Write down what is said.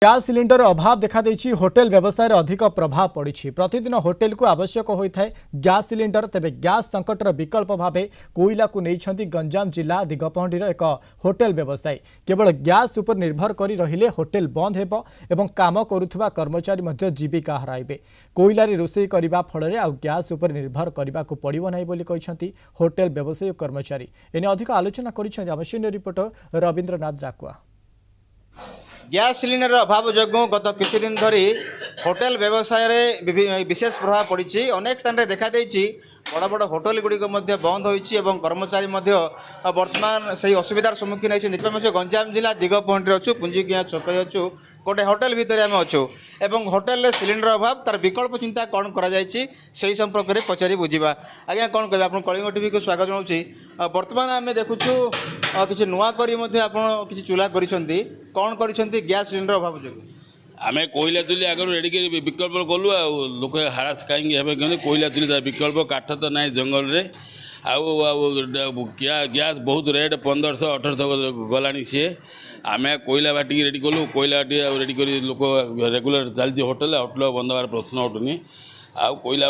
Gas cylinder अभाव देखा देछि होटेल व्यवसाय अधिक प्रभाव पड़ी। प्रतिदिन होटेल को आवश्यक होता है गैस सिलिंडर। तेबे गैस संकटर विकल्प भावे कोईला को नहीं गंजाम जिला दिगपहंडीर एक होटेल व्यवसायी। केवल गैस उपर निर्भर करी रहिले होटेल बंद हेबो एवं काम करुथुबा कर्मचारी मध्य जीविका हराइबे। कोईलारे रोषेई करिबा फଳରେ आउ गैस उपर निर्भर करिबा को पड़िबो नाही बोली कहिसंती होटेल व्यवसायी कर्मचारी। एने अधिक आलोचना करिसंती आम senior reporter Rabindranath Dakua. Gas cylinder अभाव जो गत किसी दिन धरी होटेल व्यवसाय रे विशेष प्रभाव पड़ी। अनेक स्थान में देखा बड़ बड़ होटेल गुड़िक बंद होती कर्मचारी वर्तमान से असुविधार सम्मुखीन होती। गंजाम जिला दिगपहंडी अच्छु पुंजिकिया छक अच्छु गोटे होटेल भितर आम अच्छु एवं होटेल सिलिंडर अभाव तार विकल्प चिंता कौन कर संपर्क में पचारि बुझा। आज्ञा कौन कह आप कलिंग टीवी को स्वागत जनाऊँ। वर्तमान आम देखुचु किसी नुआ किसी चूल्हा कौन कर गैस सिलिंडर अभाव जो आम कोईला तुली आगे रेडी कर विकल्प कलु लोक हारास कहीं कोईला तुली विकल्प काठ तो ना जंगल में गैस बहुत रेट 1500-1800 गला सी आम कोईला बाटी रेडी कलु कोईला बाटी रेडी कर लोक रेगुलर चलती होटेल होटेल बंद हमार प्रश्न उठुनी कोईला